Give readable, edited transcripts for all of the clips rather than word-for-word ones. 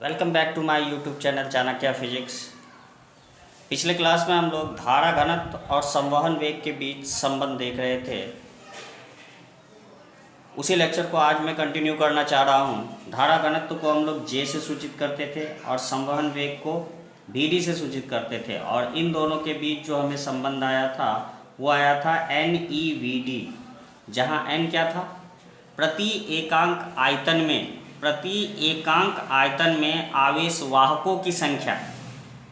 Welcome back to my YouTube channel Chanakya physics. पिछले class में हम लोग धारा घनत्व और संवहन वेग के बीच संबंध देख रहे थे। उसी लेक्चर को आज मैं कंटिन्यू करना चाह रहा हूँ। धारा घनत्व को हम लोग J से सूचित करते थे और संवहन वेग को VD से सूचित करते थे, और इन दोनों के बीच जो हमें संबंध आया था वो आया था NEVD, जहाँ N क्या था? प्रति एकांक आयतन में आवेश वाहकों की संख्या।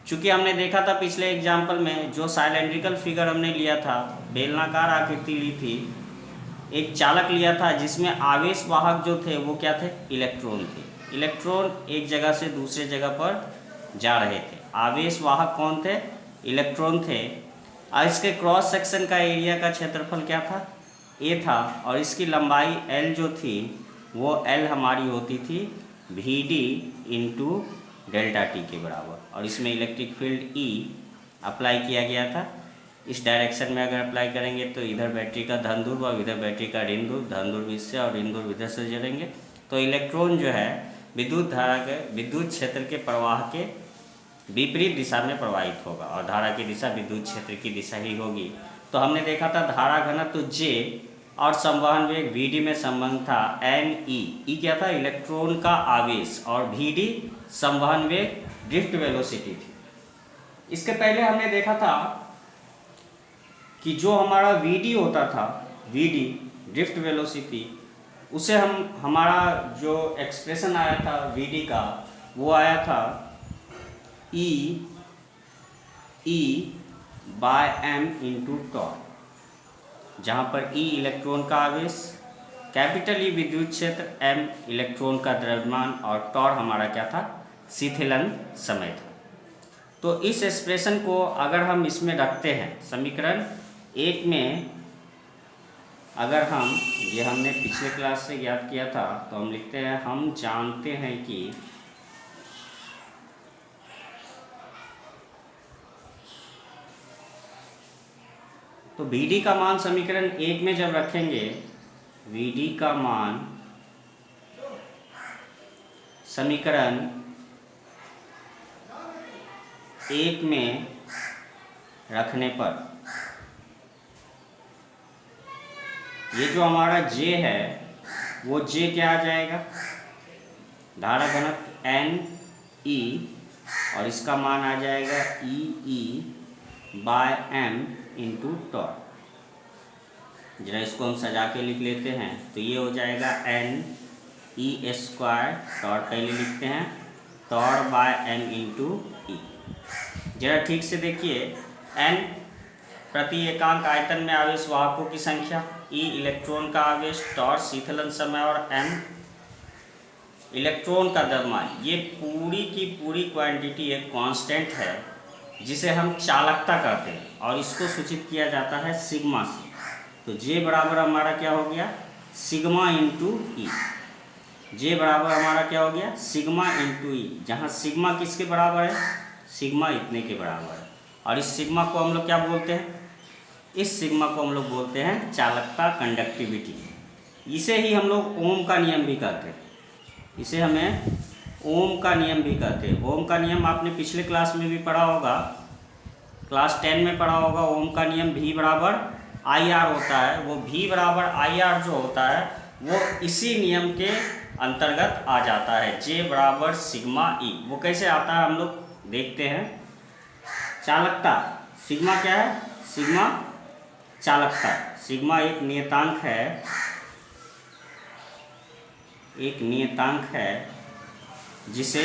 चूँकि हमने देखा था पिछले एग्जाम्पल में, जो साइलेंड्रिकल फिगर हमने लिया था, बेलनाकार आकृति ली थी, एक चालक लिया था जिसमें आवेश वाहक जो थे वो क्या थे? इलेक्ट्रॉन थे। इलेक्ट्रॉन एक जगह से दूसरे जगह पर जा रहे थे। आवेश वाहक कौन थे? इलेक्ट्रॉन थे। और इसके क्रॉस सेक्शन का एरिया का क्षेत्रफल क्या था? A था, और इसकी लंबाई L जो थी वो L हमारी होती थी VD इंटू डेल्टा टी के बराबर, और इसमें इलेक्ट्रिक फील्ड E अप्लाई किया गया था। इस डायरेक्शन में अगर अप्लाई करेंगे तो इधर बैटरी का धन ध्रुव और इधर बैटरी का ऋण ध्रुव, धन ध्रुव इससे और ऋण ध्रुव इधर से जुड़ेंगे, तो इलेक्ट्रॉन जो है विद्युत धारा के विद्युत क्षेत्र के प्रवाह के विपरीत दिशा में प्रवाहित होगा, और धारा की दिशा विद्युत क्षेत्र की दिशा ही होगी। तो हमने देखा था धारा घनत्व J और संवहन वेग VD में संबंध था NE। E क्या था? इलेक्ट्रॉन का आवेश, और VD संवहन वेग ड्रिफ्ट वेलोसिटी थी। इसके पहले हमने देखा था कि जो हमारा VD होता था, VD ड्रिफ्ट वेलोसिटी, उसे हमारा जो एक्सप्रेशन आया था VD का वो आया था E/m इंटू टॉर्क, जहाँ पर E इलेक्ट्रॉन का आवेश, कैपिटल E विद्युत क्षेत्र, m इलेक्ट्रॉन का द्रव्यमान, और टॉर हमारा क्या था? शीतलन समय था। तो इस एक्सप्रेशन को अगर हम इसमें रखते हैं समीकरण 1 में, अगर हम ये हमने पिछले क्लास से याद किया था, तो हम लिखते हैं हम जानते हैं कि तो VD का मान समीकरण 1 में जब रखेंगे, VD का मान समीकरण 1 में रखने पर ये जो हमारा J है वो J क्या आ जाएगा? धारा घनत्व NE, और इसका मान आ जाएगा E/m इंटू टॉर्क। जरा इसको हम सजा के लिख लेते हैं, तो ये हो जाएगा NE², टॉर्क पहले लिखते हैं, टॉर/m इंटू E। जरा ठीक से देखिए, N प्रति एकांक आयतन में आवेश वाहकों की संख्या, E इलेक्ट्रॉन का आवेश, टॉर शीतलन समय, और m इलेक्ट्रॉन का द्रव्यमान। ये पूरी की पूरी क्वांटिटी एक कांस्टेंट है जिसे हम चालकता कहते हैं, और इसको सूचित किया जाता है सिग्मा से। तो J बराबर हमारा क्या हो गया? Sigma into E। J बराबर हमारा क्या हो गया? सिग्मा इंटू E, जहाँ सिग्मा किसके बराबर है? सिग्मा इतने के बराबर है। और इस सिग्मा को हम लोग क्या बोलते हैं? इस सिग्मा को हम लोग बोलते हैं चालकता, कंडक्टिविटी। इसे ही हम लोग ओम का नियम भी कहते हैं। इसे हमें ओम का नियम भी कहते हैं। ओम का नियम आपने पिछले क्लास में भी पढ़ा होगा, क्लास 10 में पढ़ा होगा। ओम का नियम V बराबर IR होता है। वो V बराबर IR जो होता है वो इसी नियम के अंतर्गत आ जाता है, J बराबर सिग्मा E। वो कैसे आता है हम लोग देखते हैं। चालकता, सिग्मा क्या है? सिग्मा चालकता। सिग्मा एक नियतांक है, जिसे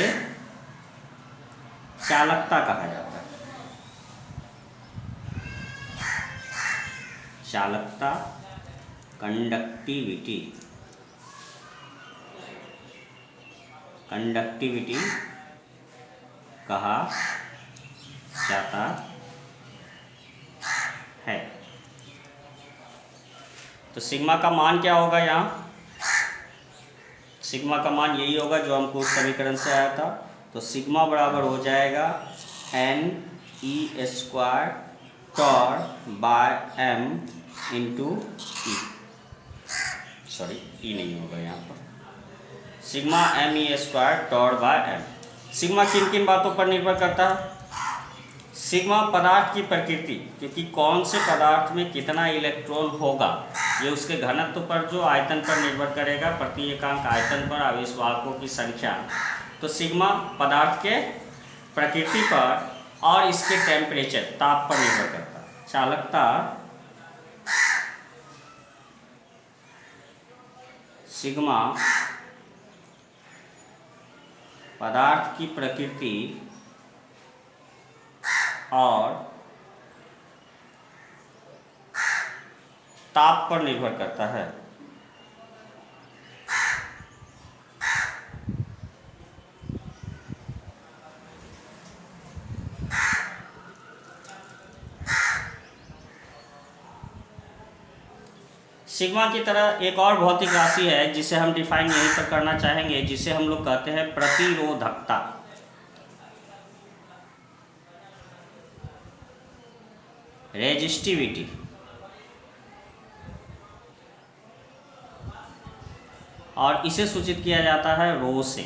चालकता कहा जाता है। चालकता, कंडक्टिविटी कहा जाता है। तो सिग्मा का मान क्या होगा? यहाँ सिग्मा का मान यही होगा जो हमको उस समीकरण से आया था। तो सिग्मा बराबर हो जाएगा NE² टॉर/m इंटू E। सॉरी, E नहीं होगा यहाँ पर, सिग्मा ME² टॉर/m। सिग्मा किन किन बातों पर निर्भर करता है? सिग्मा पदार्थ की प्रकृति, क्योंकि कौन से पदार्थ में कितना इलेक्ट्रॉन होगा ये उसके घनत्व पर, जो आयतन पर निर्भर करेगा, प्रति एकांक आयतन पर, आवेश वाहकों की संख्या। तो सिग्मा पदार्थ के प्रकृति पर और इसके टेम्परेचर, ताप पर निर्भर करता है। चालकता सिग्मा पदार्थ की प्रकृति और ताप पर निर्भर करता है। सिग्मा की तरह एक और भौतिक राशि है जिसे हम डिफाइन यहीं पर करना चाहेंगे, जिसे हम लोग कहते हैं प्रतिरोधकता। रेजिस्टिविटी। और इसे सूचित किया जाता है रो से।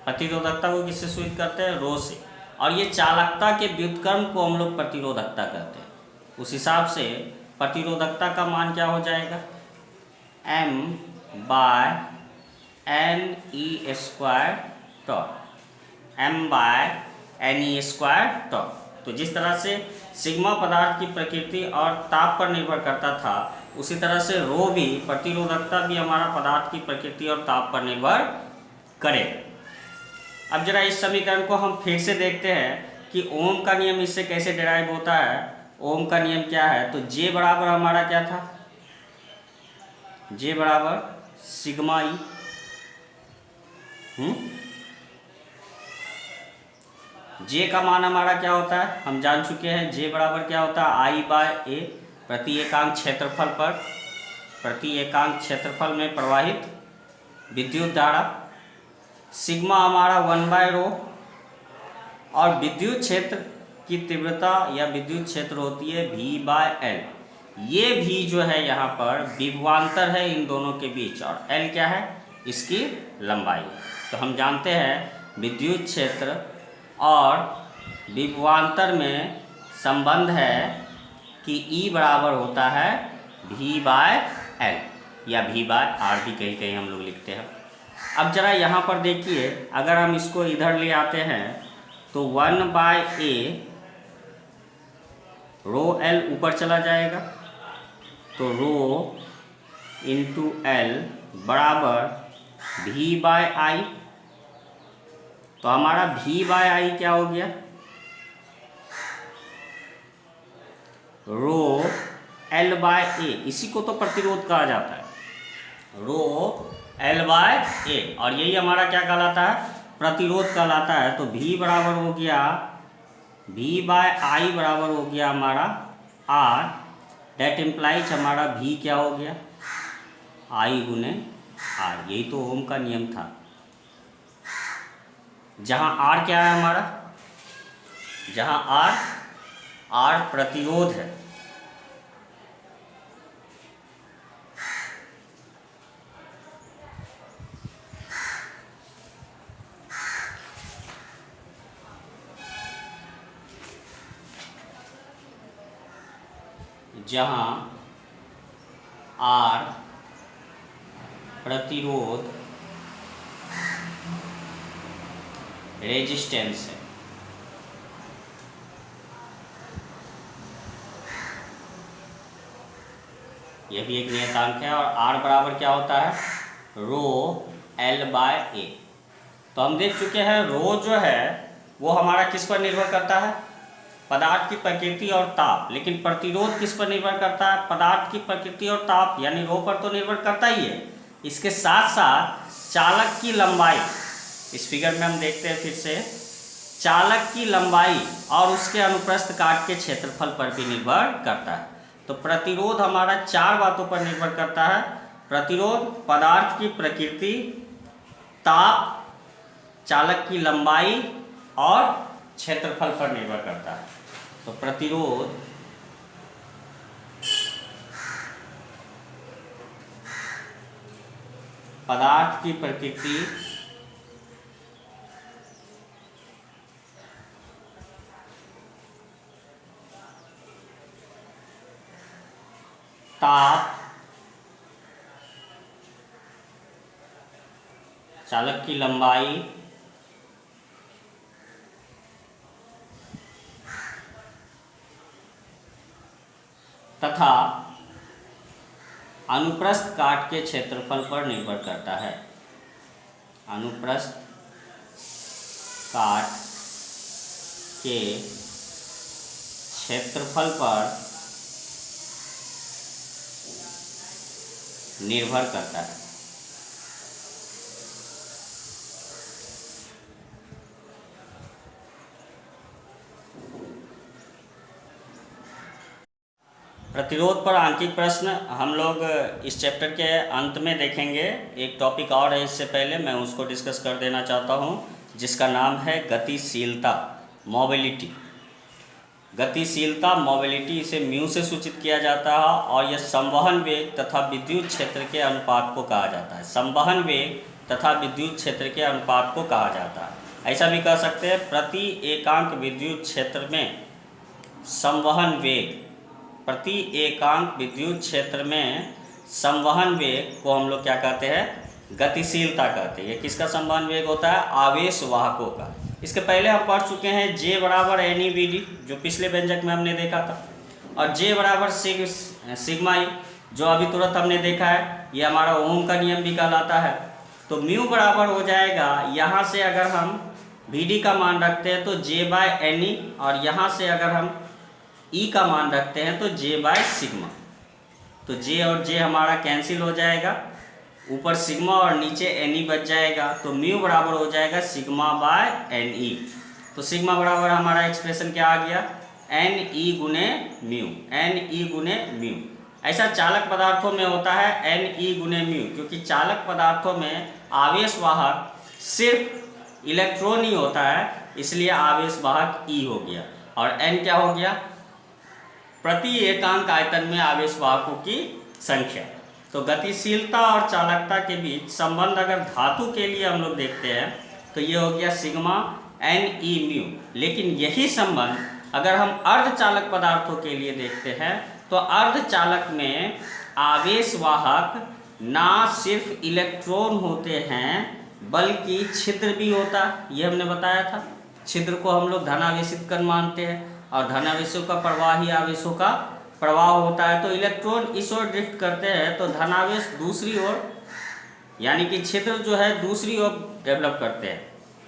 प्रतिरोधकता को किससे सूचित करते हैं? रो से। और ये चालकता के व्युत्क्रम को हम लोग प्रतिरोधकता कहते हैं। उस हिसाब से प्रतिरोधकता का मान क्या हो जाएगा? m/ne². m/ne². तो जिस तरह से सिग्मा पदार्थ की प्रकृति और ताप पर निर्भर करता था, उसी तरह से रो भी, प्रतिरोधकता भी हमारा पदार्थ की प्रकृति और ताप पर निर्भर करे। अब जरा इस समीकरण को हम फिर से देखते हैं कि ओम का नियम इससे कैसे डिराइव होता है। ओम का नियम क्या है? तो J बराबर हमारा क्या था? J बराबर सिग्मा ई। J का मान हमारा क्या होता है? हम जान चुके हैं। J बराबर क्या होता है? I/A, प्रति एकांक क्षेत्रफल पर, प्रति एकांक क्षेत्रफल में प्रवाहित विद्युत धारा। सिग्मा हमारा 1/ρ, और विद्युत क्षेत्र की तीव्रता या विद्युत क्षेत्र होती है V/L। ये भी जो है यहाँ पर विभवांतर है इन दोनों के बीच, और L क्या है? इसकी लंबाई। तो हम जानते हैं विद्युत क्षेत्र और विभवांतर में संबंध है कि E बराबर होता है V/L, या V/R भी कहीं कहीं हम लोग लिखते हैं। अब जरा यहाँ पर देखिए, अगर हम इसको इधर ले आते हैं तो 1/A ρL ऊपर चला जाएगा, तो ρ इंटू L बराबर V/I। तो हमारा V/I क्या हो गया? ρL/A। इसी को तो प्रतिरोध कहा जाता है, ρL/A, और यही हमारा क्या कहलाता है? प्रतिरोध कहलाता है। तो V बराबर हो गया, V/I बराबर हो गया हमारा R। डेट इम्प्लाइज हमारा V क्या हो गया? I गुने R। यही तो ओम का नियम था, जहाँ R क्या है हमारा? जहाँ R प्रतिरोध है। जहाँ R प्रतिरोध, रेजिस्टेंस है। यह भी एक नियतांक है। और R बराबर क्या होता है? ρL/A। तो हम देख चुके हैं रो जो है वो हमारा किस पर निर्भर करता है? पदार्थ की प्रकृति और ताप। लेकिन प्रतिरोध किस पर निर्भर करता है? पदार्थ की प्रकृति और ताप, यानी रो पर तो निर्भर करता ही है। इसके साथ साथ चालक की लंबाई, इस फिगर में हम देखते हैं फिर से, चालक की लंबाई और उसके अनुप्रस्थ काट के क्षेत्रफल पर भी निर्भर करता है। तो प्रतिरोध हमारा 4 बातों पर निर्भर करता है। प्रतिरोध पदार्थ की प्रकृति, ताप, चालक की लंबाई और क्षेत्रफल पर निर्भर करता है। तो प्रतिरोध पदार्थ की प्रकृति, ताप चालक की लंबाई तथा अनुप्रस्थ काट के क्षेत्रफल पर निर्भर करता है। अनुप्रस्थ काट के क्षेत्रफल पर निर्भर करता है। प्रतिरोध पर आंकिक प्रश्न हम लोग इस चैप्टर के अंत में देखेंगे। एक टॉपिक और है, इससे पहले मैं उसको डिस्कस कर देना चाहता हूँ, जिसका नाम है गतिशीलता, मोबिलिटी। गतिशीलता, मोबिलिटी, इसे म्यू से सूचित किया जाता है और यह संवहन वेग तथा विद्युत क्षेत्र के अनुपात को कहा जाता है। संवहन वेग तथा विद्युत क्षेत्र के अनुपात को कहा जाता है। ऐसा भी कह सकते हैं, प्रति एकांक विद्युत क्षेत्र में संवहन वेग, प्रति एकांक विद्युत क्षेत्र में संवहन वेग को हम लोग क्या कहते हैं? गतिशीलता कहते हैं। ये किसका संवहन वेग होता है? आवेश वाहकों का। इसके पहले हम पढ़ चुके हैं J बराबर NeVd, जो पिछले व्यंजक में हमने देखा था, और J बराबर सिग्मा ई, जो अभी तुरंत हमने देखा है। ये हमारा ओम का नियम भी कहलाता है। तो म्यू बराबर हो जाएगा, यहाँ से अगर हम Vd का मान रखते हैं तो J/Ne, और यहाँ से अगर हम E का मान रखते हैं तो J/सिग्मा। तो J और J हमारा कैंसिल हो जाएगा, ऊपर सिग्मा और नीचे Ne बच जाएगा। तो म्यू बराबर हो जाएगा सिग्मा/Ne। तो सिग्मा बराबर हमारा एक्सप्रेशन क्या आ गया? Ne गुने म्यू, Ne गुने म्यू। ऐसा चालक पदार्थों में होता है Ne गुने म्यू, क्योंकि चालक पदार्थों में आवेश वाहक सिर्फ इलेक्ट्रॉन ही होता है, इसलिए आवेश वाहक E हो गया। और N क्या हो गया? प्रति एकांक आयतन में आवेश वाहकों की संख्या। तो गतिशीलता और चालकता के बीच संबंध अगर धातु के लिए हम लोग देखते हैं तो ये हो गया सिग्मा Ne म्यू। लेकिन यही संबंध अगर हम अर्धचालक पदार्थों के लिए देखते हैं तो अर्धचालक में आवेश वाहक ना सिर्फ इलेक्ट्रॉन होते हैं बल्कि छिद्र भी होता है। ये हमने बताया था, छिद्र को हम लोग धनावेशित कण मानते हैं, और धनावेशों का प्रवाह ही आवेशों का प्रवाह होता है। तो इलेक्ट्रॉन इस ओर ड्रिफ्ट करते हैं तो धनावेश दूसरी ओर, यानी कि छिद्र जो है दूसरी ओर डेवलप करते हैं।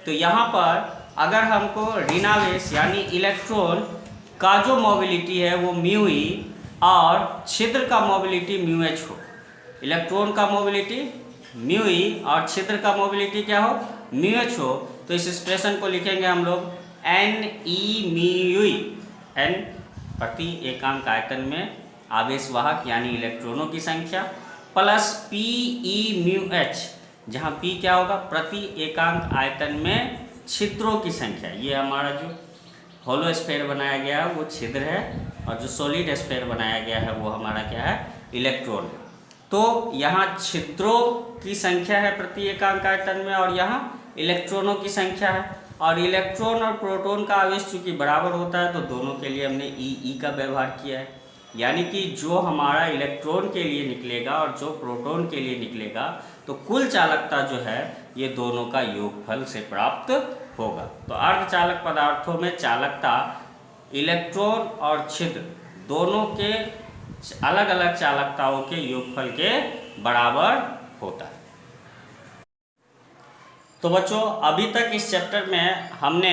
तो यहाँ पर अगर हमको ऋणावेश यानी इलेक्ट्रॉन का जो मोबिलिटी है वो म्यू ई और छिद्र का मोबिलिटी म्यू एच हो, इलेक्ट्रॉन का मोबिलिटी म्यू ई और छिद्र का मोबिलिटी क्या हो? म्यू एच हो, तो इस एक्सप्रेशन को लिखेंगे हम लोग Ne म्यू ई। N प्रति एकांक आयतन में आवेश वाहक यानी इलेक्ट्रॉनों की संख्या, प्लस Pe म्यू एच, जहाँ P क्या होगा? प्रति एकांक आयतन में छिद्रों की संख्या। ये हमारा जो होलो स्फीयर बनाया गया है वो छिद्र है, और जो सॉलिड स्फीयर बनाया गया है वो हमारा क्या है? इलेक्ट्रॉन है। तो यहाँ छिद्रों की संख्या है प्रति एकांक आयतन में, और यहाँ इलेक्ट्रॉनों की संख्या है। और इलेक्ट्रॉन और प्रोटॉन का आवेश चूँकि बराबर होता है तो दोनों के लिए हमने ई का व्यवहार किया है, यानी कि जो हमारा इलेक्ट्रॉन के लिए निकलेगा और जो प्रोटॉन के लिए निकलेगा, तो कुल चालकता जो है ये दोनों का योगफल से प्राप्त होगा। तो अर्धचालक पदार्थों में चालकता इलेक्ट्रॉन और छिद्र दोनों के अलग अलग चालकताओं के योगफल के बराबर होता है। तो बच्चों, अभी तक इस चैप्टर में हमने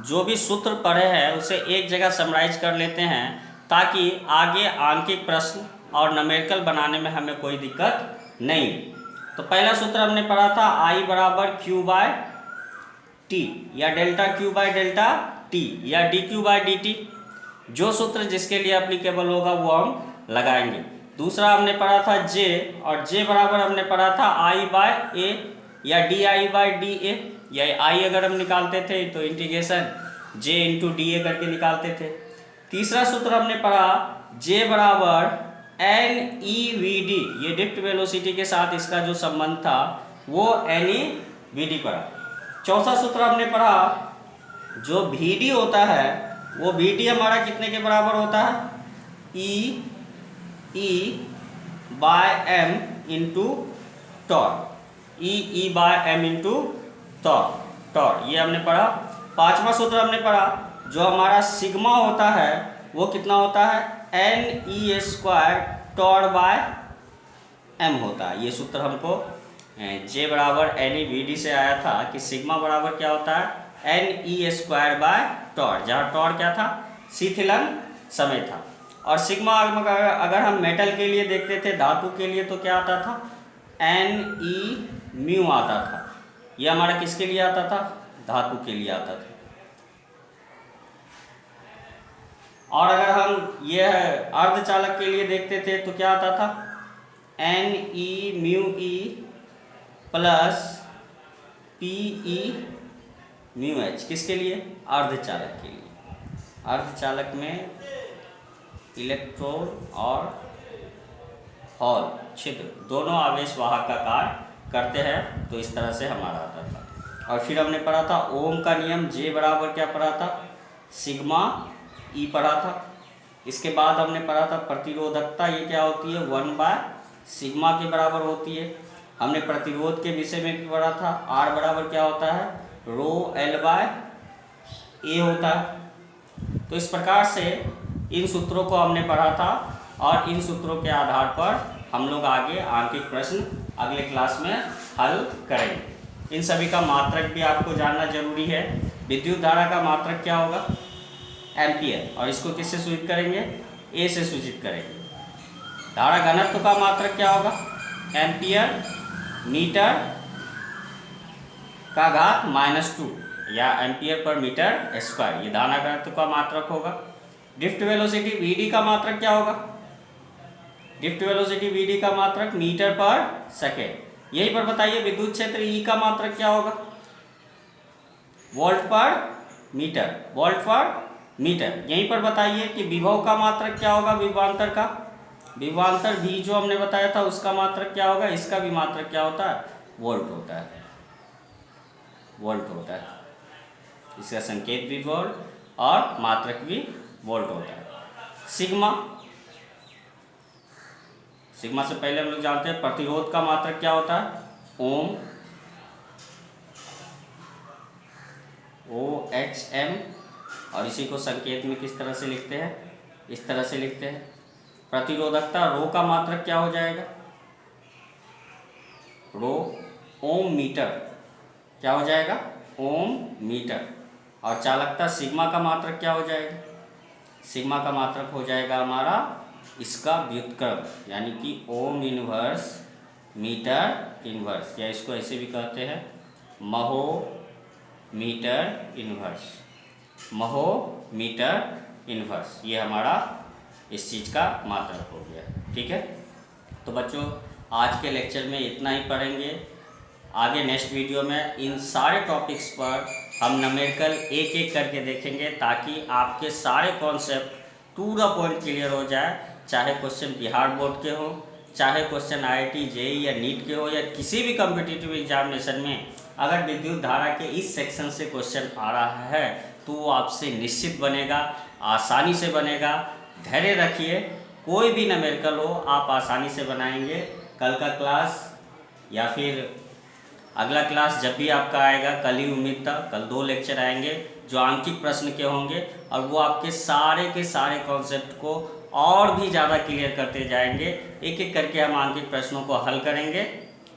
जो भी सूत्र पढ़े हैं उसे एक जगह समराइज कर लेते हैं, ताकि आगे आंकिक प्रश्न और न्यूमेरिकल बनाने में हमें कोई दिक्कत नहीं। तो पहला सूत्र हमने पढ़ा था I बराबर Q/T या डेल्टा Q/डेल्टा T या dQ/dt। जो सूत्र जिसके लिए एप्लीकेबल होगा वो हम लगाएंगे। दूसरा हमने पढ़ा था J, और J बराबर हमने पढ़ा था I/A या DI/dA, या I अगर हम निकालते थे तो इंटीग्रेशन J इंटू DA करके निकालते थे। तीसरा सूत्र हमने पढ़ा J बराबर NeVd, ये ड्रिफ्ट वेलोसिटी के साथ इसका जो संबंध था वो NeVd पढ़ा। चौथा सूत्र हमने पढ़ा जो Vd होता है वो Vd हमारा कितने के बराबर होता है? E E/m इंटू टॉर। E/m इंटू टॉर ये हमने पढ़ा। पांचवा सूत्र हमने पढ़ा जो हमारा सिग्मा होता है वो कितना होता है, NE² टॉर/m होता है। ये सूत्र हमको J बराबर NE/VD से आया था कि सिग्मा बराबर क्या होता है, NE² जहाँ टॉर क्या था, शीतलन समय था। और सिग्मा अगर हम मेटल के लिए देखते थे, धातु के लिए, तो क्या आता था, NE/μ आता था। ये हमारा किसके लिए आता था, धातु के लिए आता था। और अगर हम ये अर्धचालक के लिए देखते थे तो क्या आता था, NE/μe प्लस PE/μh। किसके लिए, अर्धचालक के लिए। अर्धचालक में इलेक्ट्रॉन और होल छिद्र दोनों आवेश वाहक का कार्य करते हैं, तो इस तरह से हमारा आता था। और फिर हमने पढ़ा था ओम का नियम, J बराबर क्या पढ़ा था, सिग्मा E पढ़ा था। इसके बाद हमने पढ़ा था प्रतिरोधकता, ये क्या होती है, 1/σ के बराबर होती है। हमने प्रतिरोध के विषय में भी पढ़ा था, R बराबर क्या होता है, ρL/A होता है। तो इस प्रकार से इन सूत्रों को हमने पढ़ा था और इन सूत्रों के आधार पर हम लोग आगे आंकिक प्रश्न अगले क्लास में हल करेंगे। इन सभी का मात्रक भी आपको जानना जरूरी है। विद्युत धारा का मात्रक क्या होगा, एम्पियर, और इसको किससे सूचित करेंगे, A से सूचित करेंगे। धारा घनत्व का मात्रक क्या होगा, एम्पियर मीटर का घात -2 या एम्पियर पर मीटर स्क्वायर, ये धारा घनत्व का मात्रक होगा। ड्रिफ्ट वेलोसिटी VD का मात्रक क्या होगा, ड्रिफ्ट वेलोसिटी VD का मात्रक मीटर पर सेकेंड। यहीं पर बताइए विद्युत क्षेत्र E का मात्रक क्या होगा, वोल्ट पर मीटर, वोल्ट पर मीटर। यहीं पर बताइए कि विभव का मात्रक क्या होगा, विभवांतर का, विभवांतर भी जो हमने बताया था उसका मात्रक क्या होगा, इसका भी मात्रक क्या होता है, वोल्ट होता है, वोल्ट होता है। इसका संकेत भी वोल्ट और मात्रक भी वोल्ट होता है। सिग्मा, सिग्मा से पहले हम लोग जानते हैं प्रतिरोध का मात्रक क्या होता है, ओम, OHM, और इसी को संकेत में किस तरह से लिखते हैं, इस तरह से लिखते हैं। प्रतिरोधकता रो का मात्रक क्या हो जाएगा, रो ओम मीटर, क्या हो जाएगा, ओम मीटर। और चालकता सिग्मा का मात्रक क्या हो जाएगा, सिग्मा का मात्रक हो जाएगा हमारा इसका व्युत्क्रम, यानी कि ओम इनवर्स मीटर इनवर्स, या इसको ऐसे भी कहते हैं महो मीटर इनवर्स, महो मीटर इनवर्स। ये हमारा इस चीज़ का मात्रक हो गया। ठीक है, तो बच्चों आज के लेक्चर में इतना ही पढ़ेंगे। आगे नेक्स्ट वीडियो में इन सारे टॉपिक्स पर हम न्यूमेरिकल एक एक करके देखेंगे, ताकि आपके सारे concept to the point clear हो जाए। चाहे क्वेश्चन बिहार बोर्ड के हो, चाहे क्वेश्चन IIT JEE या नीट के हो, या किसी भी कॉम्पिटिटिव एग्जामिनेशन में अगर विद्युत धारा के इस सेक्शन से क्वेश्चन आ रहा है तो वो आपसे निश्चित बनेगा, आसानी से बनेगा। धैर्य रखिए, कोई भी न्यूमेरिकल हो आप आसानी से बनाएंगे। कल का क्लास या फिर अगला क्लास जब भी आपका आएगा, कल ही उम्मीद था, कल 2 लेक्चर आएंगे जो आंकिक प्रश्न के होंगे, और वो आपके सारे के सारे कॉन्सेप्ट को और भी ज़्यादा क्लियर करते जाएंगे। एक एक करके हम आंकिक प्रश्नों को हल करेंगे।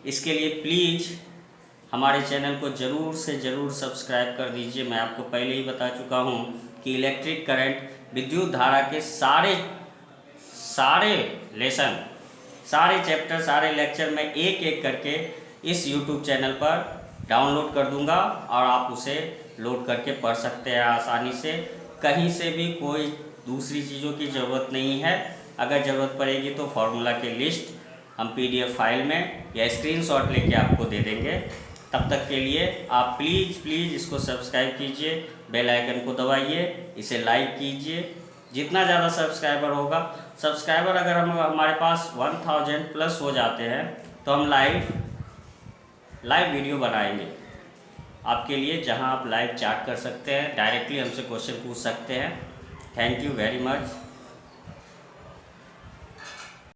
इसके लिए प्लीज़ हमारे चैनल को ज़रूर से ज़रूर सब्सक्राइब कर दीजिए। मैं आपको पहले ही बता चुका हूँ कि इलेक्ट्रिक करंट, विद्युत धारा के सारे लेसन, सारे चैप्टर, सारे लेक्चर में एक एक करके इस YouTube चैनल पर डाउनलोड कर दूंगा, और आप उसे लोड करके पढ़ सकते हैं आसानी से। कहीं से भी कोई दूसरी चीज़ों की ज़रूरत नहीं है। अगर ज़रूरत पड़ेगी तो फॉर्मूला की लिस्ट हम PDF फाइल में या स्क्रीनशॉट लेके आपको दे देंगे। तब तक के लिए आप प्लीज़ इसको सब्सक्राइब कीजिए, बेल आइकन को दबाइए, इसे लाइक कीजिए। जितना ज़्यादा सब्सक्राइबर होगा, सब्सक्राइबर अगर हमारे पास 1000 प्लस हो जाते हैं तो हम लाइव वीडियो बनाएंगे आपके लिए, जहां आप लाइव चैट कर सकते हैं, डायरेक्टली हमसे क्वेश्चन पूछ सकते हैं। Thank you very much.